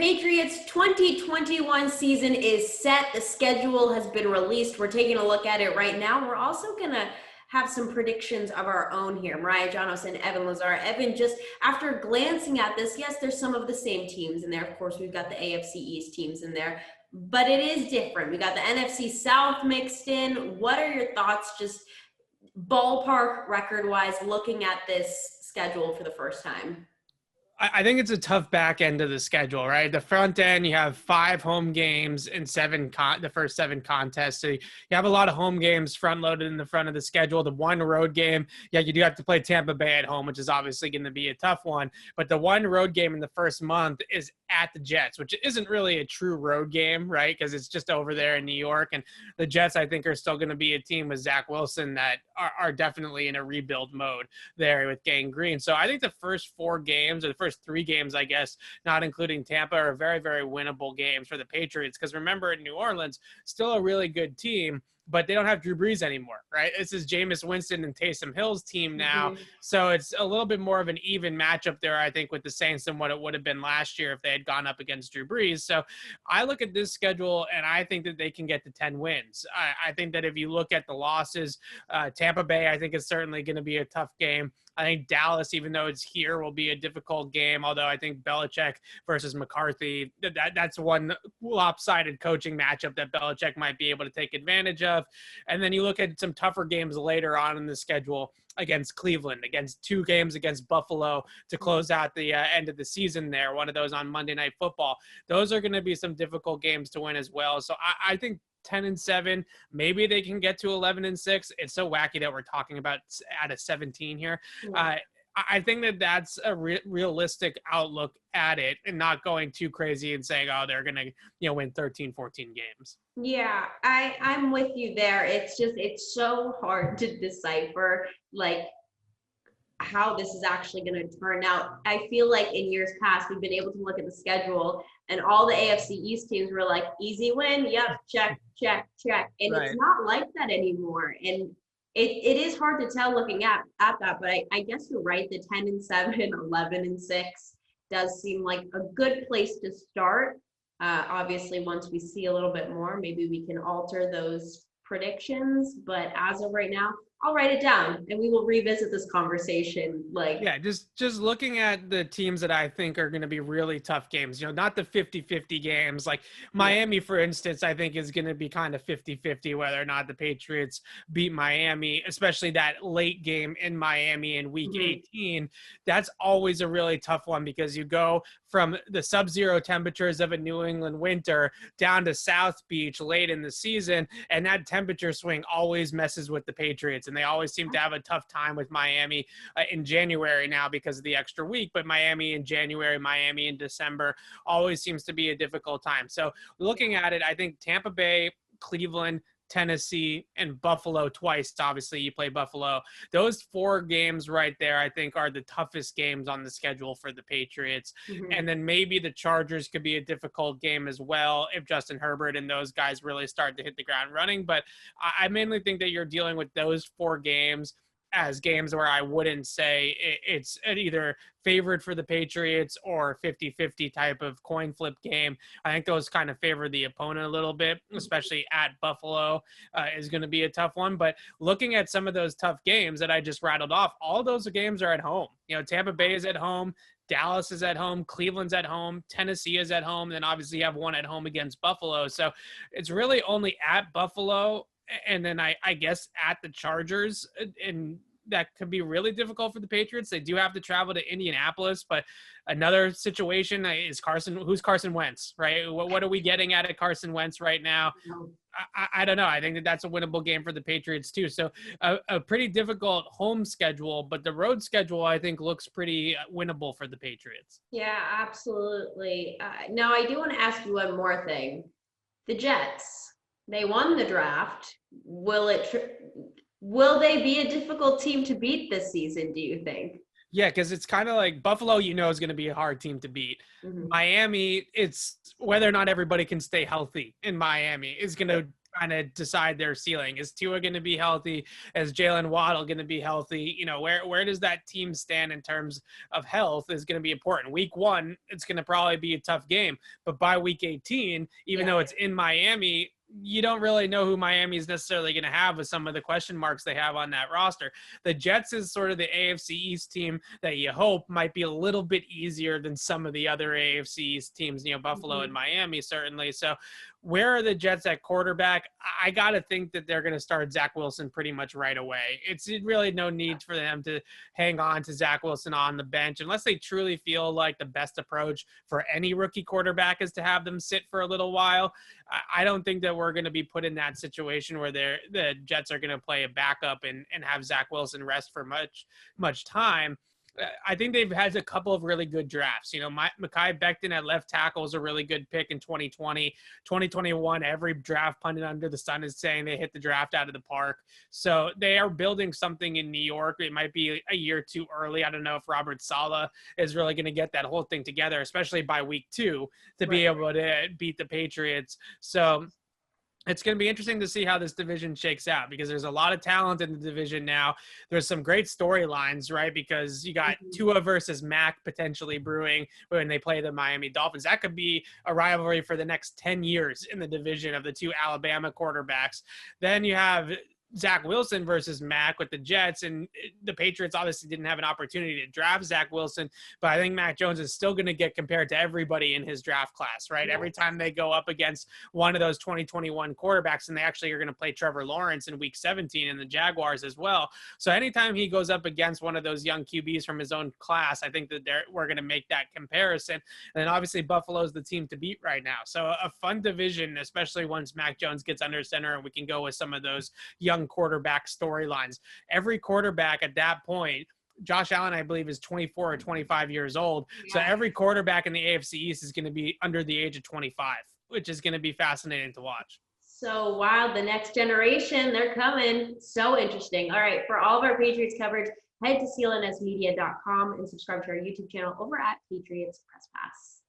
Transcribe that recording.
Patriots 2021 season is set. The schedule has been released. We're taking a look at it right now. We're also going to have some predictions of our own here. Mariah, Janos, and Evan Lazar. Evan, just after glancing at this, yes, there's some of the same teams in there. Of course, we've got the AFC East teams in there, but it is different. We got the NFC South mixed in. What are your thoughts, just ballpark record-wise, looking at this schedule for the first time? I think it's a tough back end of the schedule, right? The front end, you have 5 home games and the first 7 contests. So you have a lot of home games front loaded in the front of the schedule. The one road game, yeah, you do have to play Tampa Bay at home, which is obviously going to be a tough one. But the one road game in the first month is at the Jets, which isn't really a true road game, right? Because it's just over there in New York. And the Jets, I think, are still going to be a team with Zach Wilson that are definitely in a rebuild mode there with Gang Green. So I think the first 4 games, or the first 3 games, I guess, not including Tampa, are very, very winnable games for the Patriots. Because remember, in New Orleans, still a really good team, but they don't have Drew Brees anymore, right? This is Jameis Winston and Taysom Hill's team now. Mm-hmm. So it's a little bit more of an even matchup there, I think, with the Saints than what it would have been last year if they had gone up against Drew Brees. So I look at this schedule, and I think that they can get to 10 wins. I think that if you look at the losses, Tampa Bay, I think, is certainly going to be a tough game. I think Dallas, even though it's here, will be a difficult game, although I think Belichick versus McCarthy, that's one lopsided coaching matchup that Belichick might be able to take advantage of. And then you look at some tougher games later on in the schedule against Cleveland, against 2 games against Buffalo to close out the end of the season there, one of those on Monday Night Football. Those are going to be some difficult games to win as well. So I think 10-7, maybe they can get to 11-6. It's so wacky that we're talking about at a 17 here. Yeah. I think that that's a realistic outlook at it, and not going too crazy and saying, oh, they're going to, win 13, 14 games. Yeah, I'm with you there. It's so hard to decipher, like, how this is actually going to turn out. I feel like in years past, we've been able to look at the schedule and all the AFC East teams were like, easy win. Yep. Check, check, check. And right. It's not like that anymore. And it is hard to tell looking at that, but I guess you're right. The 10-7, 11-6 does seem like a good place to start. Obviously, once we see a little bit more, maybe we can alter those predictions. But as of right now, I'll write it down and we will revisit this conversation. Just looking at the teams that I think are going to be really tough games, not the 50-50 games. Like Miami, for instance, I think is going to be kind of 50-50 whether or not the Patriots beat Miami, especially that late game in Miami in week 18. That's always a really tough one because you go from the sub-zero temperatures of a New England winter down to South Beach late in the season, and that temperature swing always messes with the Patriots. And they always seem to have a tough time with Miami in January now because of the extra week. But Miami in January, Miami in December always seems to be a difficult time. So looking at it, I think Tampa Bay, Cleveland, Tennessee, and Buffalo twice. Obviously, you play Buffalo. Those 4 games right there, I think, are the toughest games on the schedule for the Patriots. Mm-hmm. And then maybe the Chargers could be a difficult game as well if Justin Herbert and those guys really start to hit the ground running. But I mainly think that you're dealing with those 4 games as games where I wouldn't say it's either favored for the Patriots or 50-50 type of coin flip game. I think those kind of favor the opponent a little bit, especially at Buffalo is going to be a tough one. But looking at some of those tough games that I just rattled off, all those games are at home. Tampa Bay is at home. Dallas is at home, Cleveland's at home, Tennessee is at home, and then obviously you have one at home against Buffalo. So it's really only at Buffalo and then I guess at the Chargers, and that could be really difficult for the Patriots. They do have to travel to Indianapolis, but another situation is who's Carson Wentz, right? What are we getting at Carson Wentz right now? I don't know. I think that's a winnable game for the Patriots too. So a pretty difficult home schedule, but the road schedule I think looks pretty winnable for the Patriots. Yeah, absolutely. Now I do want to ask you one more thing. The Jets, they won the draft. Will they be a difficult team to beat this season, do you think? Yeah, because it's kind of like Buffalo, is going to be a hard team to beat. Mm-hmm. Miami, it's whether or not everybody can stay healthy in Miami is going to kind of decide their ceiling. Is Tua going to be healthy? Is Jalen Waddle going to be healthy? You know, where does that team stand in terms of health is going to be important. Week 1, it's going to probably be a tough game, but by week 18, even though it's in Miami, you don't really know who Miami is necessarily going to have with some of the question marks they have on that roster. The Jets is sort of the AFC East team that you hope might be a little bit easier than some of the other AFC East teams, you know, Buffalo and Miami, certainly. So where are the Jets at quarterback? I got to think that they're going to start Zach Wilson pretty much right away. It's really no need for them to hang on to Zach Wilson on the bench unless they truly feel like the best approach for any rookie quarterback is to have them sit for a little while. I don't think that we're going to be put in that situation where the Jets are going to play a backup and have Zach Wilson rest for much time. I think they've had a couple of really good drafts. You know, Mekhi Becton at left tackle is a really good pick in 2020. 2021, every draft pundit under the sun is saying they hit the draft out of the park. So they are building something in New York. It might be a year too early. I don't know if Robert Saleh is really going to get that whole thing together, especially by week 2 to be able to beat the Patriots. So it's going to be interesting to see how this division shakes out because there's a lot of talent in the division now. There's some great storylines, right? Because you got Tua versus Mac potentially brewing when they play the Miami Dolphins. That could be a rivalry for the next 10 years in the division of the two Alabama quarterbacks. Then you have Zach Wilson versus Mac with the Jets, and the Patriots obviously didn't have an opportunity to draft Zach Wilson, but I think Mac Jones is still going to get compared to everybody in his draft class, right? Every time they go up against one of those 2021 quarterbacks, and they actually are going to play Trevor Lawrence in week 17 and the Jaguars as well. So anytime he goes up against one of those young QBs from his own class, I think that we're going to make that comparison. And then obviously Buffalo's the team to beat right now. So a fun division, especially once Mac Jones gets under center and we can go with some of those young quarterback storylines. Every quarterback at that point, Josh Allen, I believe, is 24 or 25 years old. Yeah. So every quarterback in the AFC East is going to be under the age of 25, which is going to be fascinating to watch. So wild. The next generation, they're coming. So interesting. All right. For all of our Patriots coverage, head to clnsmedia.com and subscribe to our YouTube channel over at Patriots Press Pass.